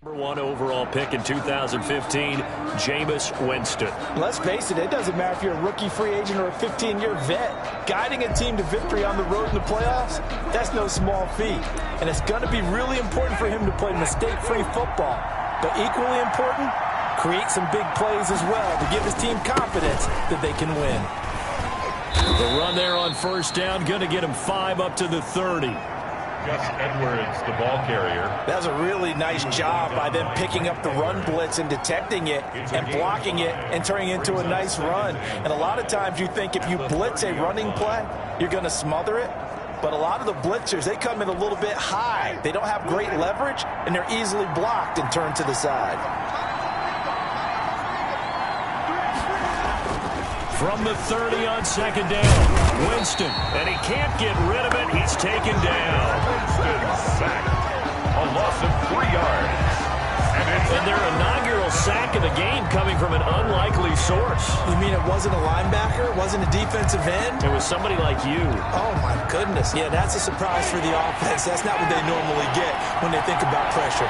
Number 1 overall pick in 2015, Jameis Winston. Let's face it, it doesn't matter if you're a rookie free agent or a 15-year vet. Guiding a team to victory on the road in the playoffs, that's no small feat. And it's going to be really important for him to play mistake-free football. But equally important, create some big plays as well to give his team confidence that they can win. The run there on first down, going to get him 5 up to the 30. Gus Edwards, the ball carrier. That was a really nice job by them picking up the run blitz and detecting it and blocking it and turning it into a nice run. And a lot of times you think if you blitz a running play, you're going to smother it. But a lot of the blitzers, they come in a little bit high. They don't have great leverage, and they're easily blocked and turned to the side. From the 30 on second down, Winston, and he can't get rid of it. He's taken down. Winston sacked. A loss of 3 yards. And their inaugural sack of the game coming from an unlikely source. You mean it wasn't a linebacker? It wasn't a defensive end? It was somebody like you. Oh, my goodness. Yeah, that's a surprise for the offense. That's not what they normally get when they think about pressure.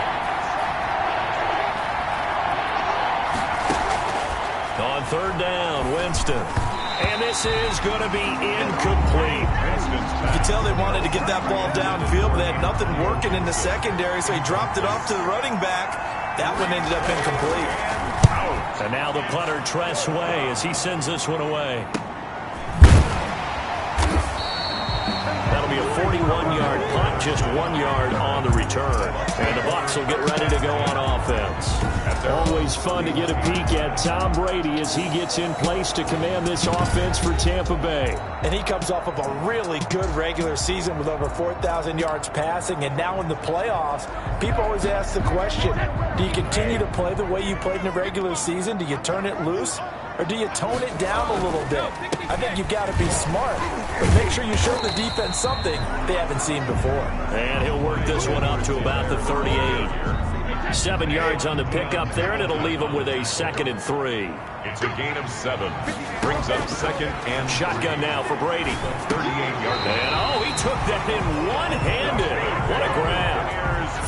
On third down, Winston. And this is going to be incomplete. You could tell they wanted to get that ball downfield, but they had nothing working in the secondary, so he dropped it off to the running back. That one ended up incomplete. And now the punter, Tress Way, as he sends this one away. That'll be a 41-yard punt, just 1 yard on the return. And the Bucs will get ready to go on offense. Always fun to get a peek at Tom Brady as he gets in place to command this offense for Tampa Bay. And he comes off of a really good regular season with over 4,000 yards passing. And now in the playoffs, people always ask the question, do you continue to play the way you played in the regular season? Do you turn it loose? Or do you tone it down a little bit? I think you've got to be smart, but make sure you show the defense something they haven't seen before. And he'll work this one up to about the 38. 7 yards on the pickup there, and it'll leave him with a 2nd and 3. It's a gain of 7. Brings up 2nd and shotgun now for Brady. 38-yard line. And he took that in one-handed. What a grab.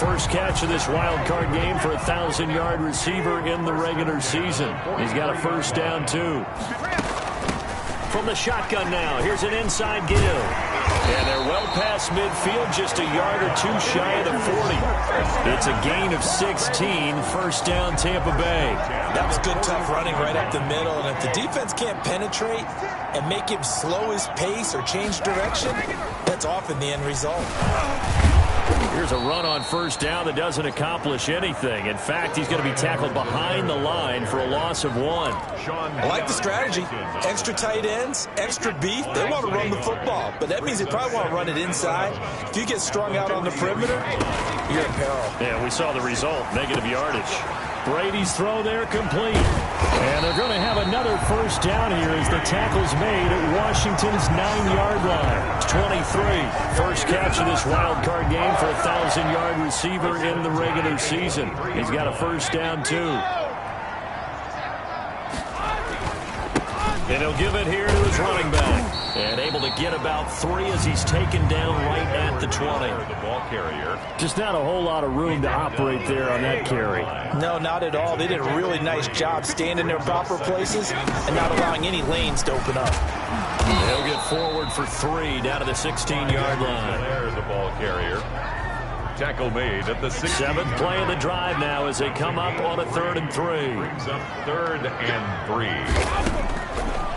First catch of this wild card game for a 1,000-yard receiver in the regular season. He's got a first down, too. From the shotgun now, here's an inside give. And they're well past midfield, just a yard or 2 shy of the 40. It's a gain of 16, first down Tampa Bay. That was good, tough running right up the middle. And if the defense can't penetrate and make him slow his pace or change direction, that's often the end result. Here's a run on first down that doesn't accomplish anything. In fact, he's going to be tackled behind the line for a loss of 1. I like the strategy. Extra tight ends, extra beef. They want to run the football, but that means they probably want to run it inside. If you get strung out on the perimeter, you're in peril. Yeah, we saw the result, negative yardage. Brady's throw there complete. And they're going to have another first down here as the tackle's made at Washington's 9-yard line. It's 23. First catch of this wild card game for a 1,000-yard receiver in the regular season. He's got a first down, too. And he'll give it here to his running back. And able to get about 3 as he's taken down right at the 20. The ball carrier. Just not a whole lot of room to operate there on that carry. No, not at all. They did a really nice job staying in their proper places and not allowing any lanes to open up. They'll get forward for 3 down to the 16-yard line. There's the ball carrier. Tackle made at the 16. 7th play of the drive now as they come up on a 3rd and 3. Brings up 3rd and 3.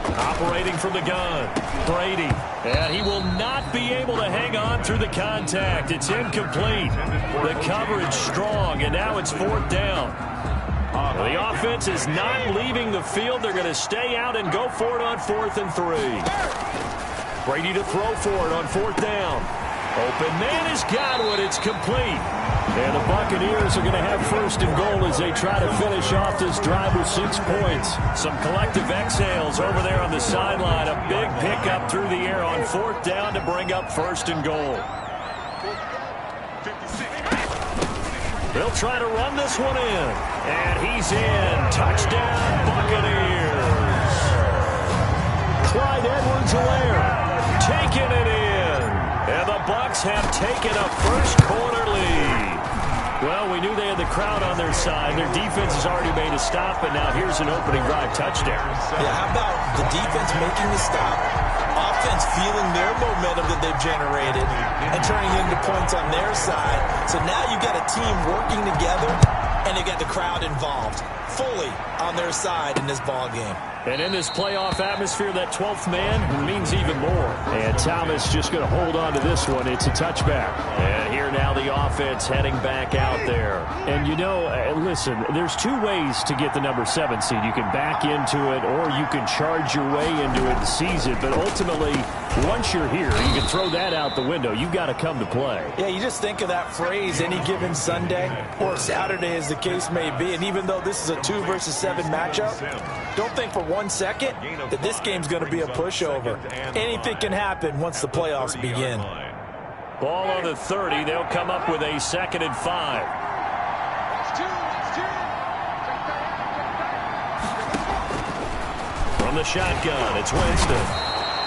Operating from the gun, Brady. And he will not be able to hang on through the contact. It's incomplete. The coverage strong, and now it's 4th down. The offense is not leaving the field. They're going to stay out and go for it on 4th and 3. Brady to throw for it on 4th down. Open man has got one. It's complete. And the Buccaneers are going to have 1st and goal as they try to finish off this drive with 6 points. Some collective exhales over there on the sideline. A big pickup through the air on 4th down to bring up 1st and goal. They'll try to run this one in. And he's in. Touchdown, Buccaneers. Clyde Edwards-Helaire taking it in. And the Bucs have taken a first quarter lead. Well, we knew they had the crowd on their side. Their defense has already made a stop, and now here's an opening drive touchdown. Yeah, how about the defense making the stop, offense feeling their momentum that they've generated, and turning it into points on their side. So now you've got a team working together, and you got the crowd involved fully on their side in this ball game. And in this playoff atmosphere, that 12th man means even more. And Thomas just going to hold on to this one. It's a touchback. And here now the offense heading back out there. And, you know, listen, there's two ways to get the number 7 seed. You can back into it or you can charge your way into it and seize it. But ultimately, once you're here, you can throw that out the window. You've got to come to play. Yeah, you just think of that phrase, any given Sunday or Saturday as the case may be. And even though this is a 2 versus 7 matchup, don't think for 1 second that this game's going to be a pushover. Anything can happen once the playoffs begin. Ball on the 30. They'll come up with a 2nd and 5. From the shotgun, it's Winston.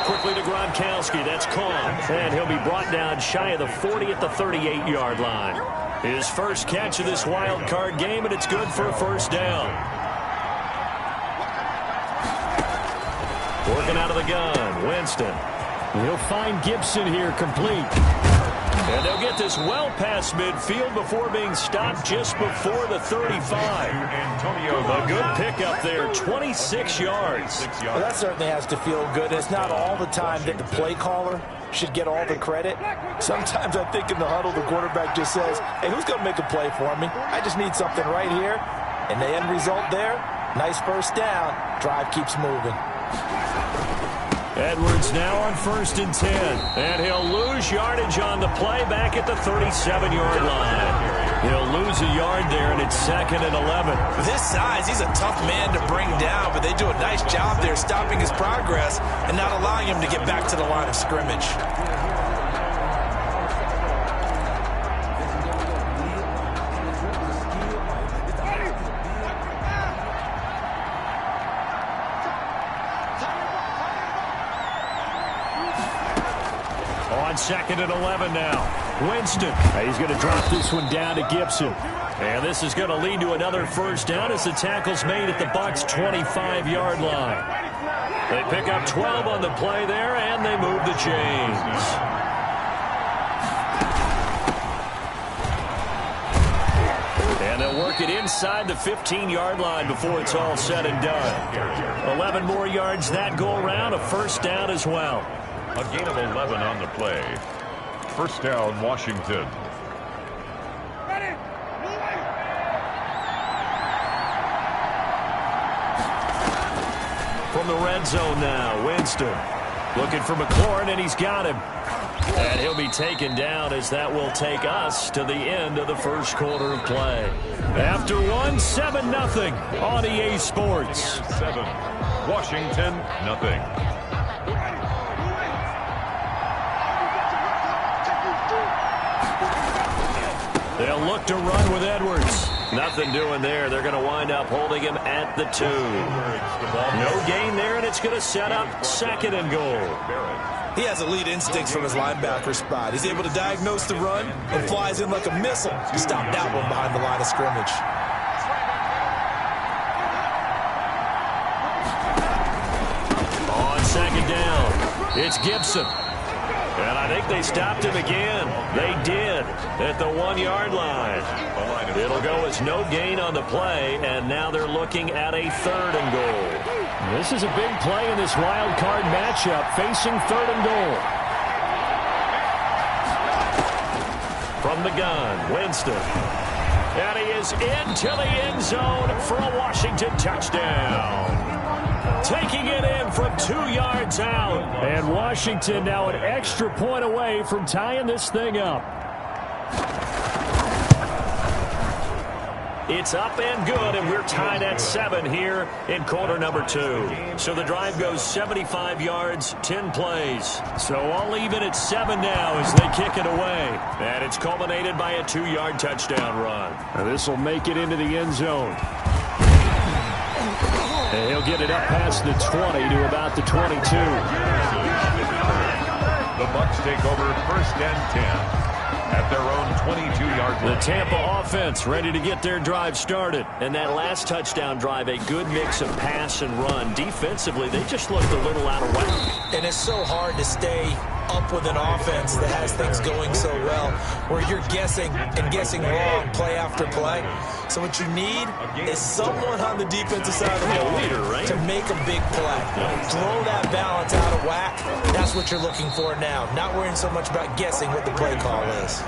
Quickly to Gronkowski. That's caught. And he'll be brought down shy of the 40 at the 38-yard line. His first catch of this wild card game, and it's good for a first down. Working out of the gun, Winston. He'll find Gibson here complete. And they'll get this well past midfield before being stopped just before the 35. A good pickup there, 26 yards. Well, that certainly has to feel good. It's not all the time that the play caller should get all the credit. Sometimes I think in the huddle, the quarterback just says, hey, who's going to make a play for me? I just need something right here. And the end result there, nice first down. Drive keeps moving. Edwards now on 1st and 10. And he'll lose yardage on the play back at the 37-yard line. He'll lose a yard there, and it's 2nd and 11. With his size, he's a tough man to bring down, but they do a nice job there stopping his progress and not allowing him to get back to the line of scrimmage. On 2nd and 11 now. Winston. He's going to drop this one down to Gibson. And this is going to lead to another first down as the tackle's made at the Bucs' 25-yard line. They pick up 12 on the play there, and they move the chains. And they'll work it inside the 15-yard line before it's all said and done. 11 more yards that go around, a first down as well. A gain of 11 on the play. First down, Washington. From the red zone now, Winston. Looking for McLaurin, and he's got him. And he'll be taken down as that will take us to the end of the first quarter of play. After one, 7-0 on EA Sports. 7. Washington, nothing. They'll look to run with Edwards. Nothing doing there. They're going to wind up holding him at the 2. No gain there, and it's going to set up 2nd and goal. He has elite instincts from his linebacker spot. He's able to diagnose the run and flies in like a missile to stop that one behind the line of scrimmage. On 2nd down, it's Gibson. And I think they stopped him again. They did at the 1-yard line. It'll go as no gain on the play, and now they're looking at a 3rd and goal. This is a big play in this wild card matchup, facing 3rd and goal. From the gun, Winston. And he is into the end zone for a Washington touchdown. Taking it in from 2 yards out. And Washington now an extra point away from tying this thing up. It's up and good, and we're tied at 7 here in quarter number 2. So the drive goes 75 yards, 10 plays. So all even at 7 now as they kick it away. And it's culminated by a 2-yard touchdown run. Now this will make it into the end zone. And he'll get it up past the 20 to about the 22. The Bucs take over 1st and 10. at their own 22-yard line. The Tampa offense ready to get their drive started. And that last touchdown drive, a good mix of pass and run. Defensively, they just looked a little out of whack. And it's so hard to stay up with an offense that has things going so well, where you're guessing and guessing wrong play after play. So what you need is someone on the defensive side of the ball to make a big play. Throw that balance out of whack. That's what you're looking for now. Not worrying so much about guessing what the play call is.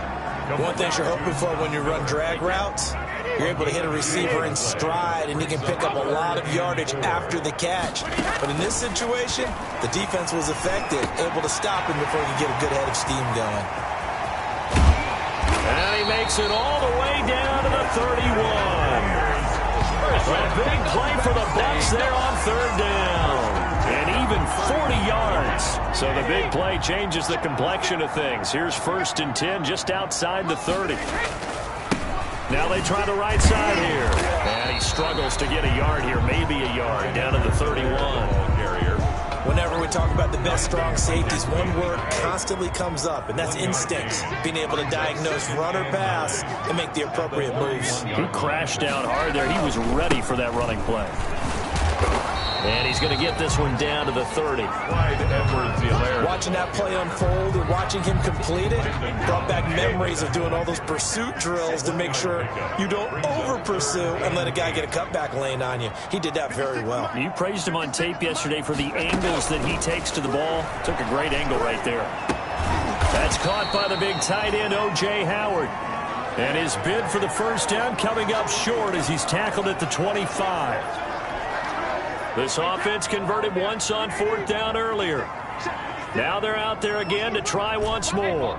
One thing you're hoping for when you run drag routes, you're able to hit a receiver in stride, and he can pick up a lot of yardage after the catch. But in this situation, the defense was effective, able to stop him before he could get a good head of steam going. And he makes it all the way down to the 31. A big play for the Bucs there on third down. And even 40 yards. So the big play changes the complexion of things. Here's 1st and 10 just outside the 30. Now they try the right side here. And he struggles to get a yard here, maybe a yard, down to the 31. Whenever we talk about the best strong safeties, one word constantly comes up, and that's instincts. Being able to diagnose run or pass and make the appropriate moves. He crashed down hard there. He was ready for that running play. And he's going to get this one down to the 30. Watching that play unfold and watching him complete it brought back memories of doing all those pursuit drills to make sure you don't over-pursue and let a guy get a cutback lane on you. He did that very well. You praised him on tape yesterday for the angles that he takes to the ball. Took a great angle right there. That's caught by the big tight end, O.J. Howard. And his bid for the first down coming up short as he's tackled at the 25. This offense converted once on 4th down earlier. Now they're out there again to try once more.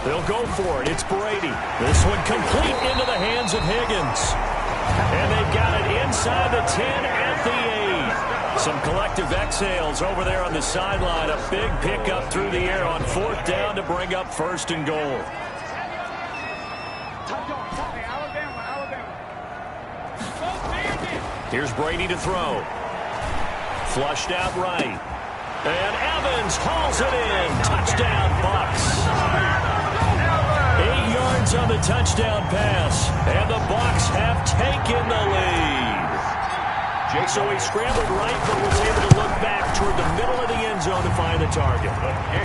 They'll go for it. It's Brady. This one complete into the hands of Higgins. And they've got it inside the 10 at the 8. Some collective exhales over there on the sideline. A big pickup through the air on 4th down to bring up 1st and goal. Here's Brady to throw. Flushed out right. And Evans hauls it in. Touchdown, Bucs. 8 yards on the touchdown pass. And the Bucs have taken the lead. So he scrambled right, but was able to look back toward the middle of the end zone to find the target.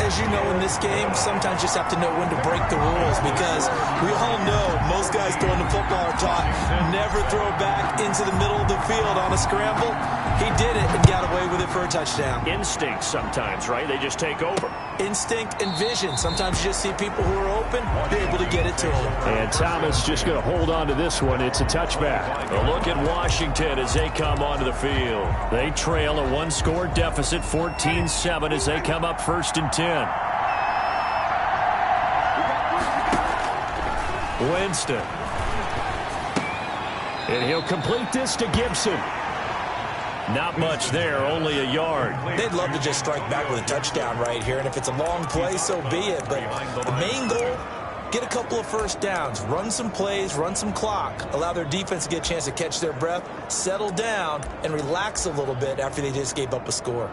As you know, in this game, sometimes you just have to know when to break the rules, because we all know most guys throwing the football are taught never throw back into the middle of the field on a scramble. He did it and got away with it for a touchdown. Instinct sometimes, right? They just take over. Instinct and vision. Sometimes you just see people who are open, you're able to get it to them. And Thomas just going to hold on to this one. It's a touchback. A look at Washington as they come onto the field. They trail a one-score deficit, 14-7, as they come up 1st and 10. Winston. And he'll complete this to Gibson. Not much there, only a yard. They'd love to just strike back with a touchdown right here, and if it's a long play, so be it. But the main goal, get a couple of first downs, run some plays, run some clock, allow their defense to get a chance to catch their breath, settle down, and relax a little bit after they just gave up a score.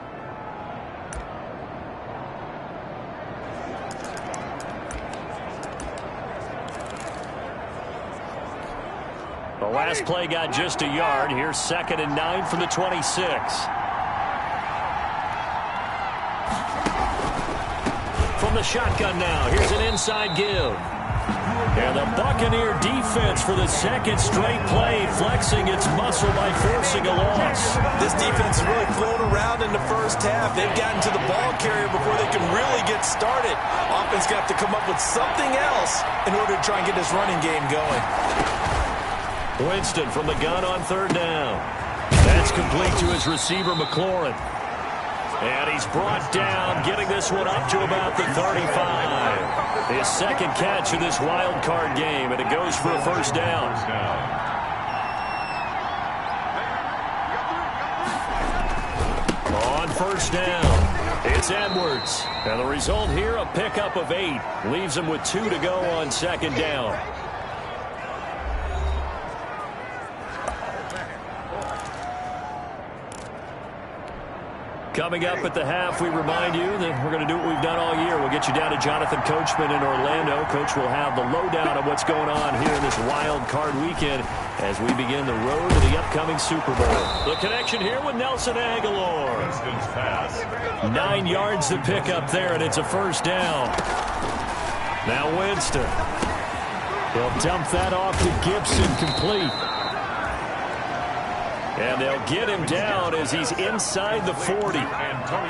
The last play got just a yard. Here's 2nd and 9 from the 26. From the shotgun now, here's an inside give. And the Buccaneer defense for the 2nd straight play, flexing its muscle by forcing a loss. This defense is really thrown around in the first half. They've gotten to the ball carrier before they can really get started. Offense got to come up with something else in order to try and get this running game going. Winston from the gun on 3rd down. That's complete to his receiver, McLaurin. And he's brought down, getting this one up to about the 35. His 2nd catch of this wild card game, and it goes for a 1st down. On 1st down, it's Edwards. And the result here, a pickup of 8. Leaves him with 2 to go on 2nd down. Coming up at the half, we remind you that we're going to do what we've done all year. We'll get you down to Jonathan Coachman in Orlando. Coach will have the lowdown of what's going on here in this wild card weekend as we begin the road to the upcoming Super Bowl. The connection here with Nelson Aguilar. 9 yards to pick up there, and it's a first down. Now Winston. He'll dump that off to Gibson, complete. And they'll get him down as he's inside the 40.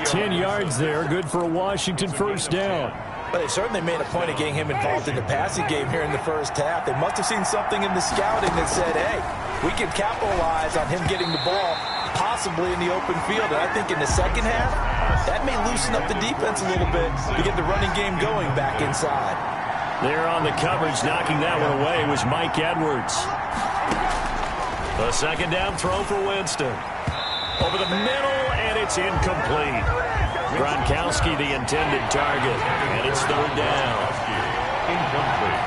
10 yards there, good for a Washington first down. But they certainly made a point of getting him involved in the passing game here in the first half. They must have seen something in the scouting that said, hey, we can capitalize on him getting the ball possibly in the open field. And I think in the second half, that may loosen up the defense a little bit to get the running game going back inside. There on the coverage, knocking that one away was Mike Edwards. The second down throw for Winston. Over the middle, and it's incomplete. Gronkowski, the intended target, and it's third down. Incomplete.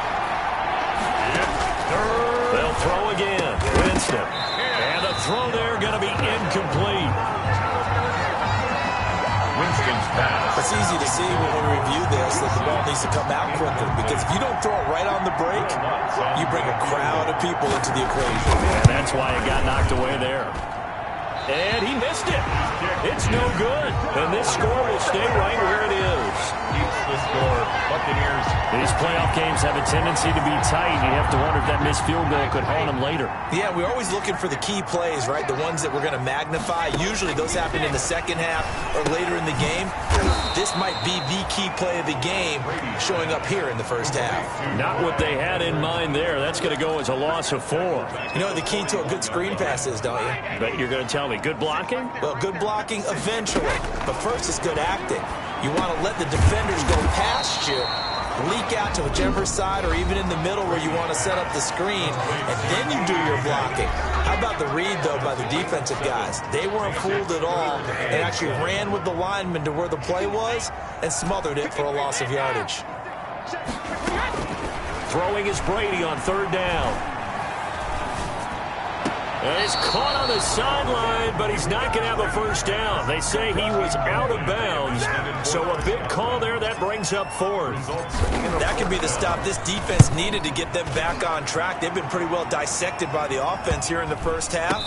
They'll throw again. Winston. And the throw there going to be incomplete. Winston's pass. It's easy to see when we review this that the ball needs to come out quicker, because if you don't throw it right on the break, you bring a crowd of people into the equation. And that's why it got knocked away there. And he missed it. It's no good. And this score will stay right where it is. Keeps the score. Buccaneers. These playoff games have a tendency to be tight. You have to wonder if that missed field goal could haunt them later. Yeah, we're always looking for the key plays, right? The ones that we're going to magnify. Usually those happen in the second half or later in the game. This might be the key play of the game showing up here in the first half. Not what they had in mind there. That's going to go as a loss of 4. You know what the key to a good screen pass is, don't you? But you're going to tell me, good blocking? Well, good blocking eventually. But first it's good acting. You want to let the defenders go past you, leak out to whichever side or even in the middle where you want to set up the screen, and then you do your blocking. How about the read, though, by the defensive guys? They weren't fooled at all and actually ran with the lineman to where the play was and smothered it for a loss of yardage. Throwing is Brady on third down. And he's caught on the sideline, but he's not going to have a first down. They say he was out of bounds, so a big call there. That brings up fourth. That could be the stop this defense needed to get them back on track. They've been pretty well dissected by the offense here in the first half.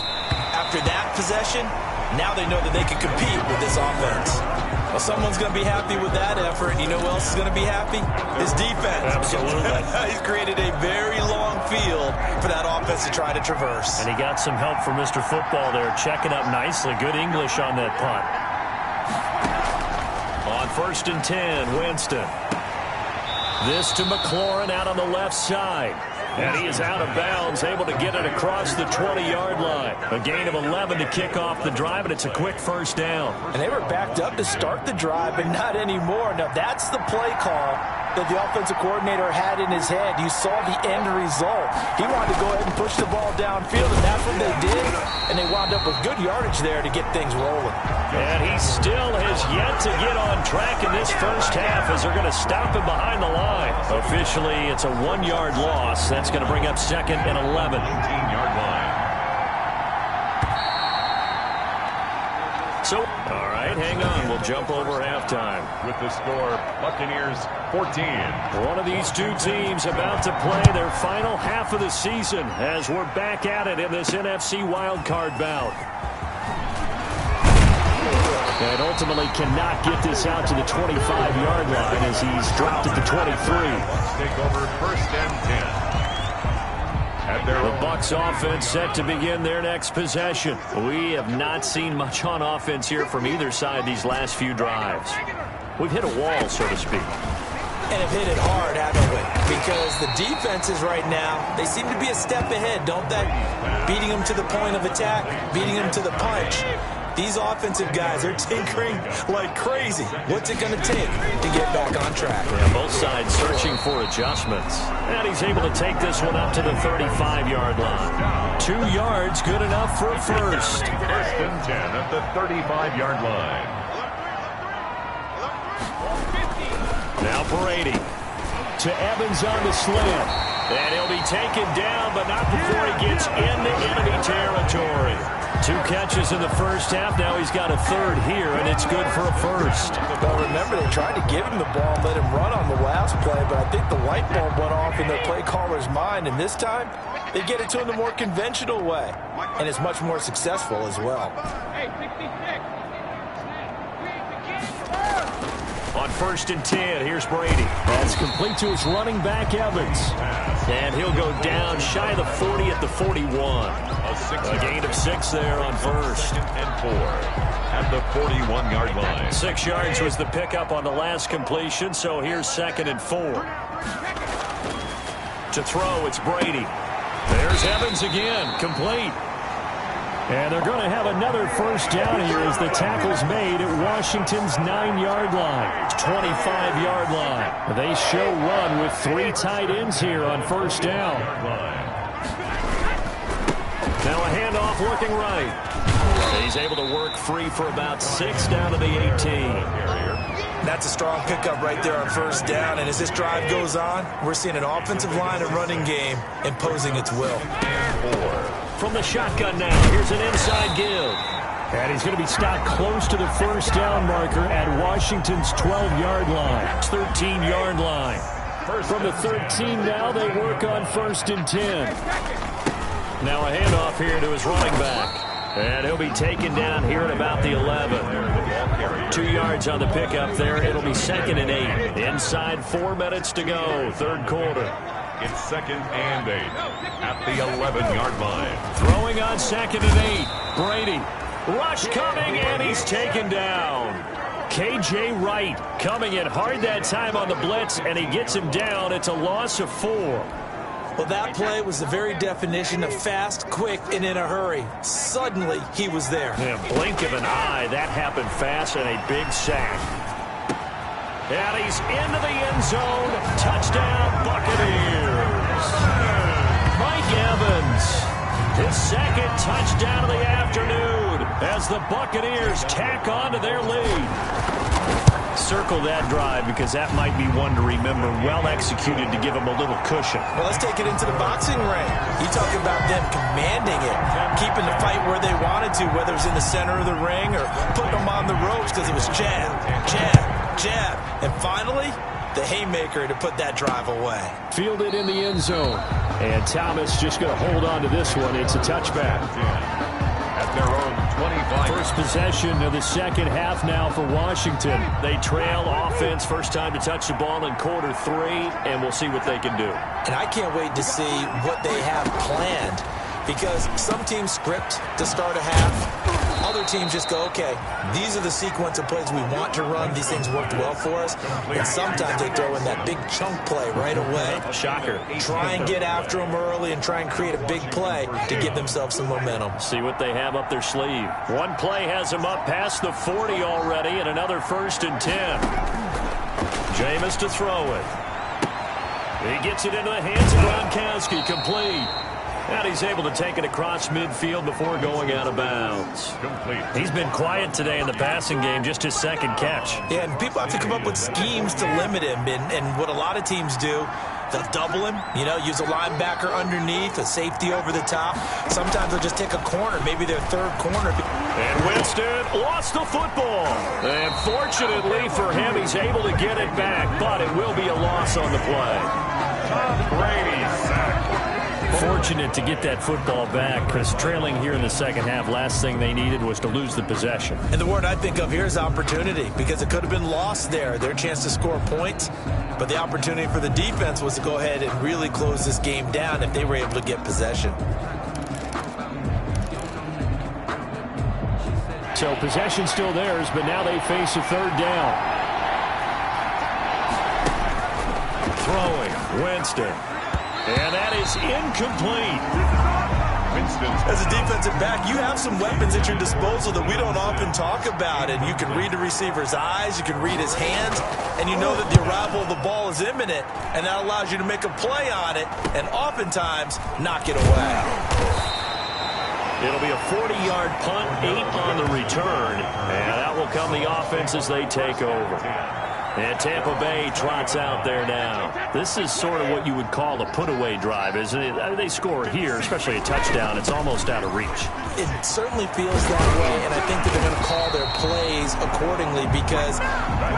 After that possession, now they know that they can compete with this offense. Well, someone's going to be happy with that effort. You know who else is going to be happy? His defense. Absolutely. He's created a very long field for that offense to try to traverse. And he got some help from Mr. Football there, checking up nicely. Good English on that punt. On 1st and 10, Winston. This to McLaurin out on the left side. And he is out of bounds, able to get it across the 20-yard line. A gain of 11 to kick off the drive, and it's a quick first down. And they were backed up to start the drive, but not anymore. Now, that's the play call that the offensive coordinator had in his head. You saw the end result. He wanted to go ahead and push the ball downfield, and that's what they did. And they wound up with good yardage there to get things rolling. And he still has yet to get on track in this first half as they're going to stop him behind the line. Officially, it's a 1-yard loss. That's going to bring up 2nd and 11. 18-yard line. So, all right, hang on. We'll jump over halftime. With the score, Buccaneers 14. One of these two teams about to play their final half of the season as we're back at it in this NFC wildcard bout. And ultimately cannot get this out to the 25-yard line as he's dropped at the 23. Take over 1st and 10. The Bucs offense set to begin their next possession. We have not seen much on offense here from either side these last few drives. We've hit a wall, so to speak. And have hit it hard, haven't we? Because the defenses right now, they seem to be a step ahead, don't they? Beating them to the point of attack, beating them to the punch. These offensive guys are tinkering like crazy. What's it going to take to get back on track? Yeah, both sides searching for adjustments. And he's able to take this one up to the 35-yard line. 2 yards, good enough for a first. 1st and 10 at the 35-yard line. Now Brady to Evans on the slant. And he'll be taken down, but not before he gets into enemy territory. 2 catches in the first half. Now he's got a third here, and it's good for a first. Well, remember, they tried to give him the ball and let him run on the last play, but I think the light bulb went off in their play caller's mind, and this time they get it to him the more conventional way, and it's much more successful as well. On 1st and 10, here's Brady. That's complete to his running back, Evans. And he'll go down shy of the 40 at the 41. A gain of 6 there on 1st and 4 at the 41-yard line. 6 yards was the pickup on the last completion, so here's 2nd and 4. To throw, it's Brady. There's Evans again, complete. And they're going to have another first down here as the tackle's made at Washington's 9-yard line. 25-yard line. They show run with 3 tight ends here on first down. Now a handoff looking right. He's able to work free for about 6 down to the 18. That's a strong pickup right there on first down, and as this drive goes on, we're seeing an offensive line and running game imposing its will. From the shotgun now, here's an inside give. And he's going to be stopped close to the first down marker at Washington's 12-yard line. 13-yard line. From the 13 now, they work on 1st and 10. Now a handoff here to his running back. And he'll be taken down here at about the 11. 2 yards on the pickup there. It'll be 2nd and 8. Inside 4 minutes to go, 3rd quarter. It's 2nd and 8 at the 11-yard line. Throwing on 2nd and 8. Brady. Rush coming, and he's taken down. K.J. Wright coming in hard that time on the blitz, and he gets him down. It's a loss of 4. Well, that play was the very definition of fast, quick, and in a hurry. Suddenly, he was there. Yeah, blink of an eye. That happened fast, and a big sack. And he's into the end zone. Touchdown, Buccaneers. Mike Evans, his 2nd touchdown of the afternoon as the Buccaneers tack on to their lead. Circle that drive because that might be one to remember. Well executed to give them a little cushion. Well, let's take it into the boxing ring. You talk about them commanding it, keeping the fight where they wanted to, whether it was in the center of the ring or putting them on the ropes because it was jab, jab, jab. And finally, the haymaker to put that drive away. Fielded in the end zone. And Thomas just going to hold on to this one. It's a touchback. At their own 25. First possession of the second half now for Washington. They trail offense, first time to touch the ball in quarter 3, and we'll see what they can do. And I can't wait to see what they have planned, because some teams script to start a half. Other teams just go, okay, these are the sequence of plays we want to run. These things worked well for us. And sometimes they throw in that big chunk play right away. Shocker. Try and get after them early and try and create a big play to give themselves some momentum. See what they have up their sleeve. One play has them up past the 40 already, and another 1st and 10. Jameis to throw it. He gets it into the hands of Gronkowski, complete. And he's able to take it across midfield before going out of bounds. Complete. He's been quiet today in the passing game, just his 2nd catch. Yeah, and people have to come up with schemes to limit him. And what a lot of teams do, they'll double him, use a linebacker underneath, a safety over the top. Sometimes they'll just take a corner, maybe their 3rd corner. And Winston lost the football. And fortunately for him, he's able to get it back, but it will be a loss on the play. Tom Brady sack. Fortunate to get that football back, because trailing here in the second half, last thing they needed was to lose the possession. And the word I think of here is opportunity, because it could have been lost there, their chance to score points. But the opportunity for the defense was to go ahead and really close this game down if they were able to get possession. So possession still theirs, but now they face a 3rd down. Throwing, Winston. And that is incomplete. As a defensive back, you have some weapons at your disposal that we don't often talk about. And you can read the receiver's eyes, you can read his hands, and you know that the arrival of the ball is imminent. And that allows you to make a play on it and oftentimes knock it away. It'll be a 40-yard punt, 8 on the return. And that will come the offense as they take over. And Tampa Bay trots out there now. This is sort of what you would call a put-away drive, isn't it? They score here, especially a touchdown. It's almost out of reach. It certainly feels that way, and I think that they're going to call their plays accordingly because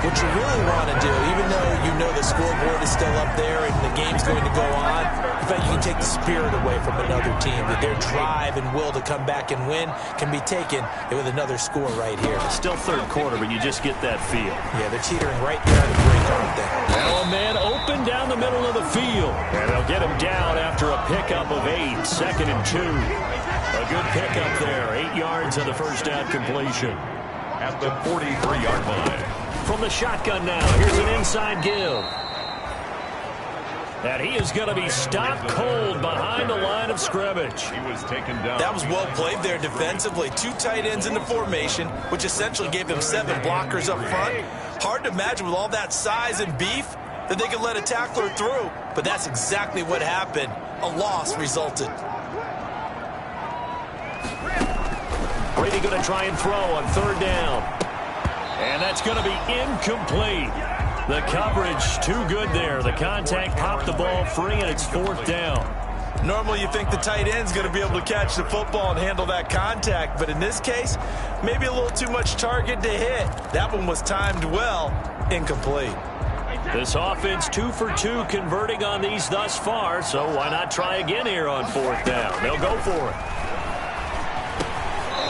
what you really want to do, even though you know the scoreboard is still up there and the game's going to go on, in fact, you can take the spirit away from another team, that their drive and will to come back and win can be taken with another score right here. Still third quarter, but you just get that feel. Yeah, they're teetering right there to break, aren't they? Now a man open down the middle of the field. And they'll get him down after a pickup of 8, 2nd and 2. A good pickup there, 8 yards on the first down completion. At the 43-yard line. From the shotgun now, here's an inside give. And he is going to be stopped cold behind the line of scrimmage. He was taken down. That was well played there defensively. 2 tight ends in the formation, which essentially gave them 7 blockers up front. Hard to imagine with all that size and beef that they could let a tackler through. But that's exactly what happened. A loss resulted. Brady going to try and throw on 3rd down. And that's going to be incomplete. The coverage too good there. The contact popped the ball free, and it's 4th down. Normally you think the tight end's going to be able to catch the football and handle that contact, but in this case, maybe a little too much target to hit. That one was timed well. Incomplete. This offense 2 for 2 converting on these thus far, so why not try again here on 4th down? They'll go for it.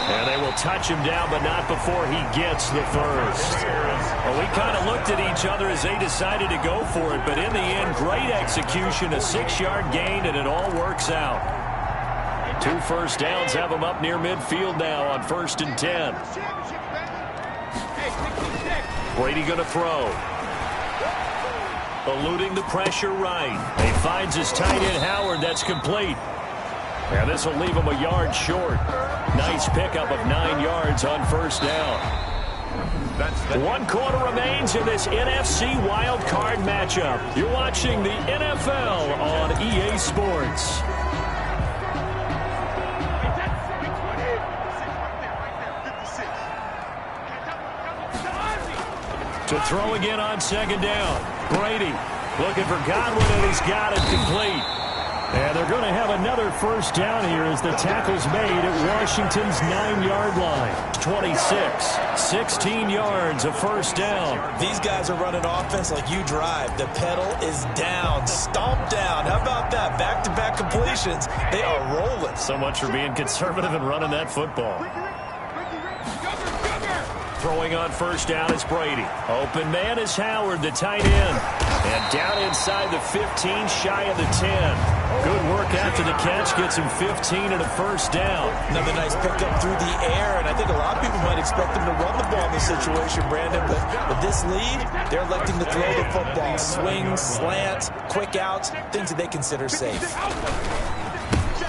And they will touch him down, but not before he gets the first. Well, we kind of looked at each other as they decided to go for it, but in the end, great execution, a 6-yard gain, and it all works out. 2 first downs have them up near midfield now on 1st and 10. Brady going to throw. Eluding the pressure right. He finds his tight end Howard. That's complete. And this will leave him a yard short. Nice pickup of 9 yards on 1st down. 1 quarter remains in this NFC wild card matchup. You're watching the NFL on EA Sports. To throw again on 2nd down. Brady looking for Godwin, and he's got it complete. And they're going to have another first down here as the tackle's made at Washington's 9-yard line. 26, 16 yards, a first down. These guys are running offense like you drive. The pedal is down, stomped down. How about that? Back-to-back completions. They are rolling. So much for being conservative and running that football. Throwing on 1st down is Brady. Open man is Howard, the tight end. And down inside the 15, shy of the 10. Good work after the catch. Gets him 15 and a first down. Another nice pickup through the air, and I think a lot of people might expect them to run the ball in this situation, Brandon, but with this lead, they're electing to throw the football. Swings, slants, quick outs, things that they consider safe.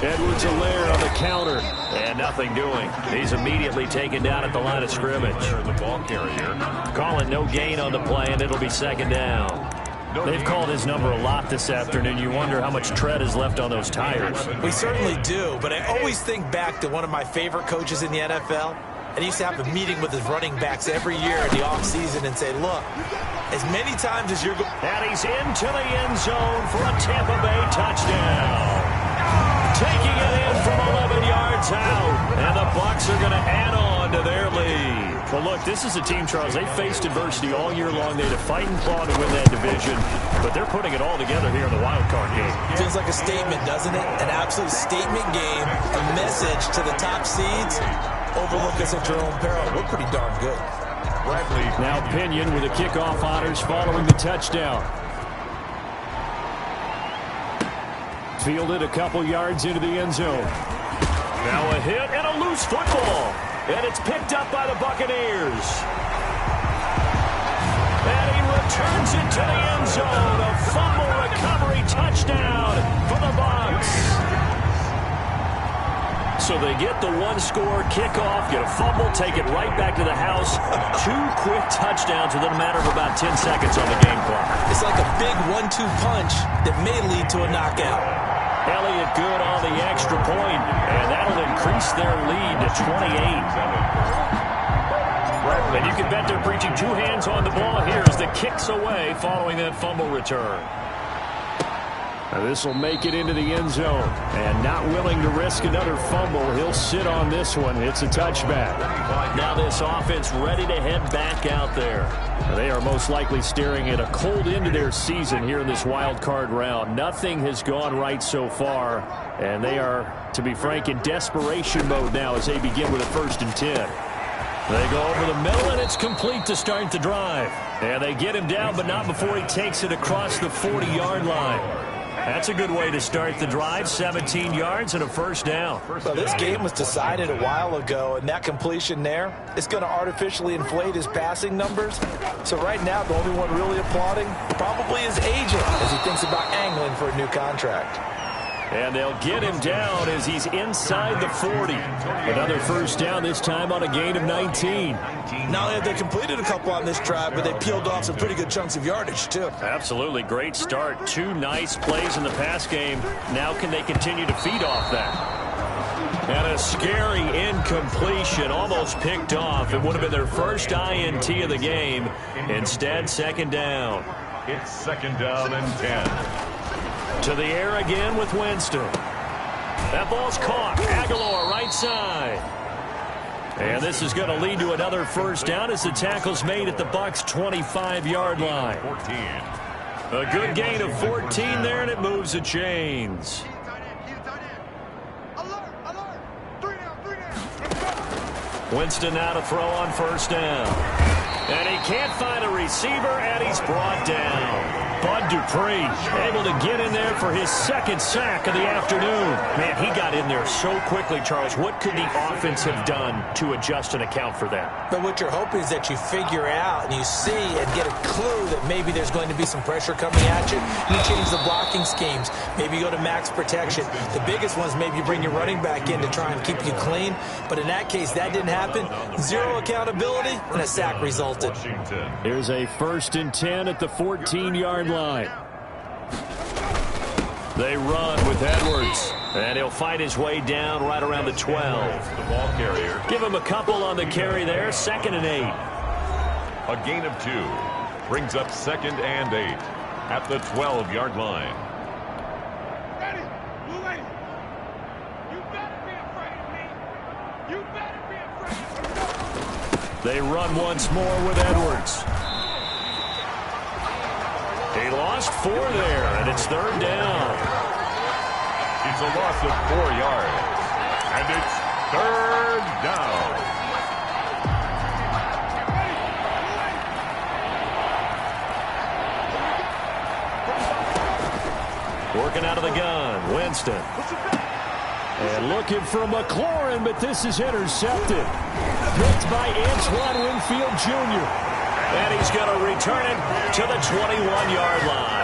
Edwards-Helaire on the counter, and nothing doing. He's immediately taken down at the line of scrimmage. The ball carrier. Calling no gain on the play, and it'll be 2nd down. They've called his number a lot this afternoon. You wonder how much tread is left on those tires. We certainly do, but I always think back to one of my favorite coaches in the NFL. And he used to have a meeting with his running backs every year in the offseason and say, look, as many times as you're going... And he's into the end zone for a Tampa Bay touchdown. Taking it in from 11 yards out. And the Bucs are going to add on to their lead. Well, look, this is a team, Charles. They faced adversity all year long. They had to fight and claw to win that division. But they're putting it all together here in the wild card game. Feels like a statement, doesn't it? An absolute statement game. A message to the top seeds. Overlook us at your own peril. We're pretty darn good. Bradley. Now Pinion with the kickoff honors following the touchdown. Fielded a couple yards into the end zone. Now a hit and a loose football. And it's picked up by the Buccaneers. And he returns it to the end zone. A fumble recovery touchdown for the Bucs. So they get the 1-score kickoff, get a fumble, take it right back to the house. 2 quick touchdowns within a matter of about 10 seconds on the game clock. It's like a big 1-2 punch that may lead to a knockout. Elliott good on the extra point, and that'll increase their lead to 28. And you can bet they're preaching two hands on the ball here as the kick's away following that fumble return. This will make it into the end zone. And not willing to risk another fumble, he'll sit on this one. It's a touchback. Now this offense ready to head back out there. They are most likely staring at a cold end to their season here in this wild card round. Nothing has gone right so far. And they are, to be frank, in desperation mode now as they begin with a 1st and 10. They go over the middle, and it's complete to start the drive. And they get him down, but not before he takes it across the 40-yard line. That's a good way to start the drive. 17 yards and a 1st down. Well, this game was decided a while ago, and that completion there is going to artificially inflate his passing numbers. So right now, the only one really applauding probably his agent as he thinks about angling for a new contract. And they'll get him down as he's inside the 40. Another 1st down, this time on a gain of 19. Not only have they completed a couple on this drive, but they peeled off some pretty good chunks of yardage, too. Absolutely. Great start. 2 nice plays in the pass game. Now can they continue to feed off that? And a scary incompletion, almost picked off. It would have been their first INT of the game. Instead, 2nd down. It's 2nd down and 10. To the air again with Winston. That ball's caught. Aguilar right side. And this is going to lead to another 1st down as the tackle's made at the Bucs' 25-yard line. 14. A good gain of 14 there, and it moves the chains. Winston now to throw on 1st down. And he can't find a receiver, and he's brought down. Bud Dupree able to get in there for his 2nd sack of the afternoon. Man, he got in there so quickly, Charles. What could the offense have done to adjust and account for that? But what you're hoping is that you figure out and you see and get a clue that maybe there's going to be some pressure coming at you. You change the blocking schemes. Maybe you go to max protection. The biggest one is maybe you bring your running back in to try and keep you clean. But in that case, that didn't happen. 0 accountability, and a sack resulted. Here's a 1st and 10 at the 14-yard line. They run with Edwards, and he'll fight his way down right around the 12. The ball carrier. Give him a couple on the carry there. 2nd and 8. A gain of 2 brings up 2nd and 8 at the 12-yard line. Ready, blue lady. You better be afraid of me. You better be afraid of me. They run once more with Edwards. He lost 4 there, and it's 3rd down. It's a loss of 4 yards, and it's 3rd down. Working out of the gun, Winston. And looking for McLaurin, but this is intercepted. Picked by Antoine Winfield Jr. And he's going to return it to the 21-yard line.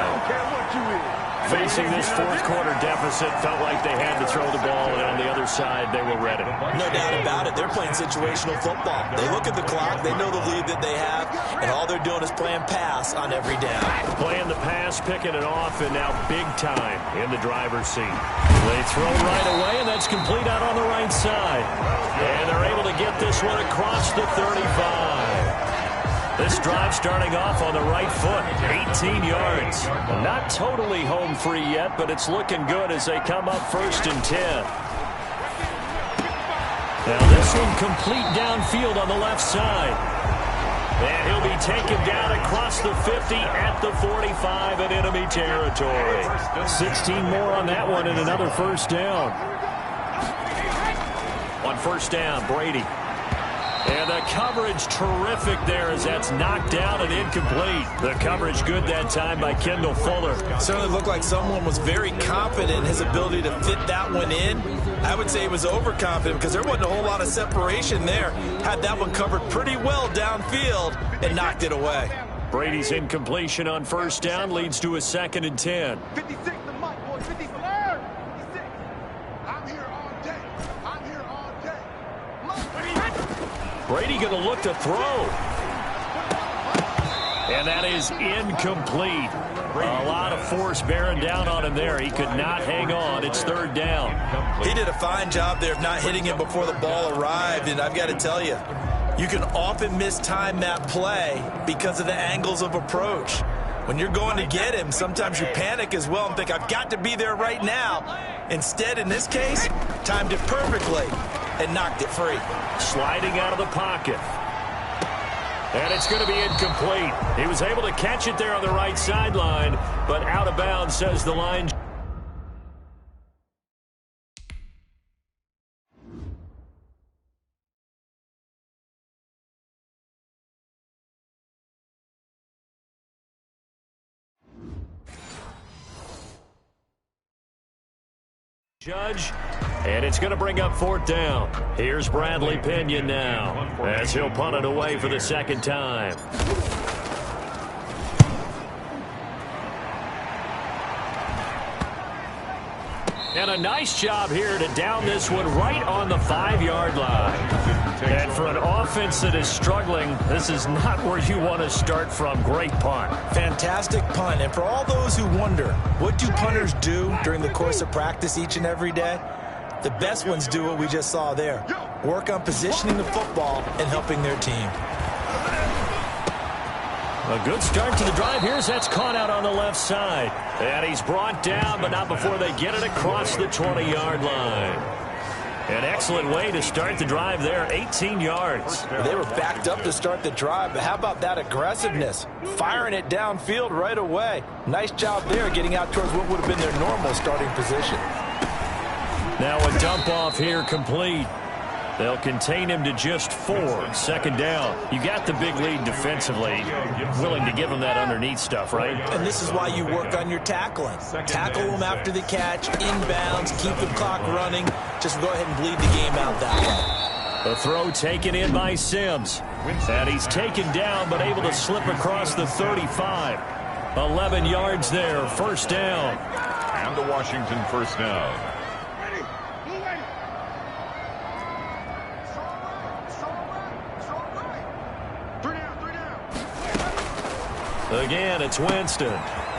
Facing this 4th quarter deficit, felt like they had to throw the ball, and on the other side, they were ready. No doubt about it. They're playing situational football. They look at the clock, they know the lead that they have, and all they're doing is playing pass on every down. Playing the pass, picking it off, and now big time in the driver's seat. They throw right away, and that's complete out on the right side. And they're able to get this one across the 35. This drive starting off on the right foot, 18 yards. Not totally home free yet, but it's looking good as they come up 1st and 10. Now this one complete downfield on the left side. And he'll be taken down across the 50 at the 45 in enemy territory. 16 more on that one and another 1st down. On 1st down, Brady. And the coverage terrific there as that's knocked down and incomplete. The coverage good that time by Kendall Fuller. Certainly looked like someone was very confident in his ability to fit that one in. I would say he was overconfident because there wasn't a whole lot of separation there. Had that one covered pretty well downfield and knocked it away. Brady's incompletion on 1st down leads to a 2nd and 10. 56 the mic, boys. 56. I'm here all day. I'm here all day. Brady going to look to throw. And that is incomplete. A lot of force bearing down on him there. He could not hang on. It's 3rd down. He did a fine job there of not hitting him before the ball arrived. And I've got to tell you, You can often mistime that play because of the angles of approach. When you're going to get him, sometimes you panic as well and think, I've got to be there right now. Instead, in this case, timed it perfectly and knocked it free. Sliding out of the pocket. And it's going to be incomplete. He was able to catch it there on the right sideline, but out of bounds, says the line. Judge, and it's going to bring up 4th down. Here's Bradley Pinion now as he'll punt it away for the second time. And a nice job here to down this one right on the 5-yard line. And for an offense that is struggling, this is not where you want to start from. Great punt. Fantastic punt. And for all those who wonder, what do punters do during the course of practice each and every day? The best ones do what we just saw there. Work on positioning the football and helping their team. A good start to the drive here as that's caught out on the left side. And he's brought down, but not before they get it across the 20-yard line. An excellent way to start the drive there, 18 yards. They were backed up to start the drive, but how about that aggressiveness? Firing it downfield right away. Nice job there getting out towards what would have been their normal starting position. Now a dump off here complete. They'll contain him to just 4. 2nd down. You got the big lead defensively. Willing to give him that underneath stuff, right? And this is why you work on your tackling. Tackle them after the catch, inbounds, keep the clock running. Just go ahead and bleed the game out that way. The throw taken in by Sims. And he's taken down, but able to slip across the 35. 11 yards there, 1st down. And the Washington 1st down. Again, it's Winston.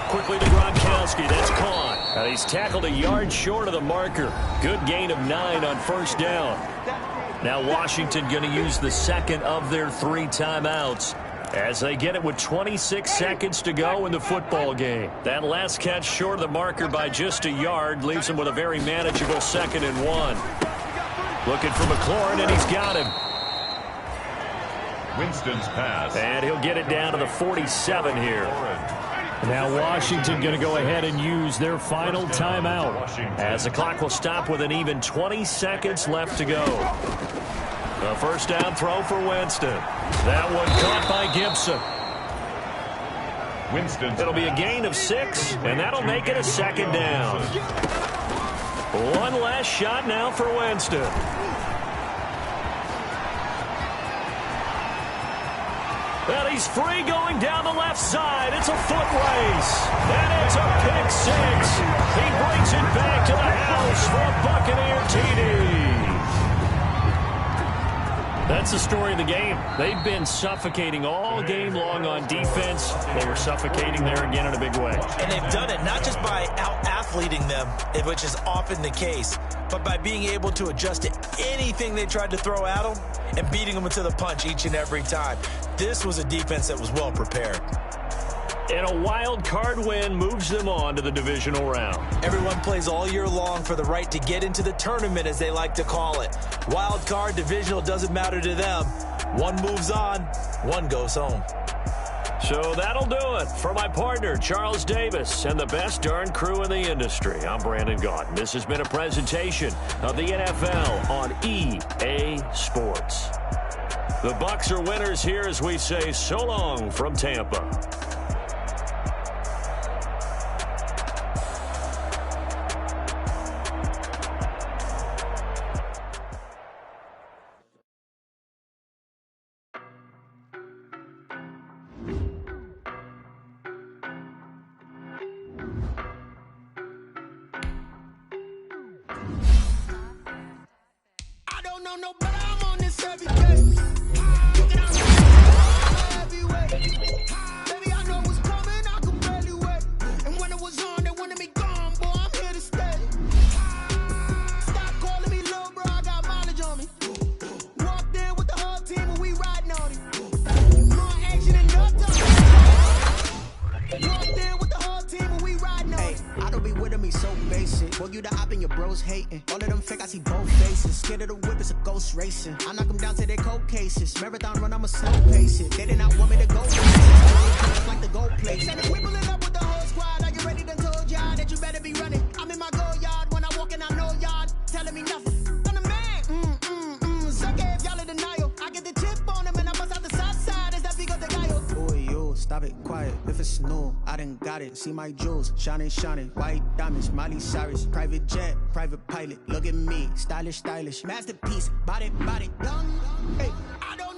Quickly to Gronkowski. That's caught. And he's tackled a yard short of the marker. Good gain of 9 on 1st down. Now Washington going to use the 2nd of their 3 timeouts as they get it with 26 seconds to go in the football game. That last catch short of the marker by just a yard leaves them with a very manageable 2nd and 1. Looking for McLaurin, and he's got him. Winston's pass. And he'll get it down to the 47 here. Now Washington going to go ahead and use their final timeout as the clock will stop with an even 20 seconds left to go. The 1st down throw for Winston. That one caught by Gibson. It'll be a gain of 6, and that'll make it a 2nd down. One last shot now for Winston. Well, he's free going down the left side. It's a foot race. And it's a pick 6. He brings it back to the house for a Buccaneer TD. That's the story of the game. They've been suffocating all game long on defense. They were suffocating there again in a big way. And they've done it not just by out-athleting them, which is often the case, but by being able to adjust to anything they tried to throw at them and beating them into the punch each and every time. This was a defense that was well prepared. And a wild card win moves them on to the divisional round. Everyone plays all year long for the right to get into the tournament, as they like to call it. Wild card, divisional, doesn't matter to them. One moves on, one goes home. So that'll do it for my partner, Charles Davis, and the best darn crew in the industry. I'm Brandon Gaudin. This has been a presentation of the NFL on EA Sports. The Bucs are winners here as we say so long from Tampa. We ride Cold faces, scared of the whip, it's a ghost racing. I knock them down to their cold cases. Marathon run, I'ma slow pace it. They did not want me to go places. Like the gold place. And if we pulling up with the whole squad, are you ready to told y'all that you better be running? I'm in my go yard when I walk in, I know y'all telling me nothing. I'm the man. Suck if y'all in denial. I get the chip on them and I bust out the south side. Is that big of the guy? Boy, yo, stop it, quiet. If it's new, I done got it. See my jewels, shining, white diamonds, Miley Cyrus, private jet, private pilot. Look at me, stylish, masterpiece, body, young. Hey, I don't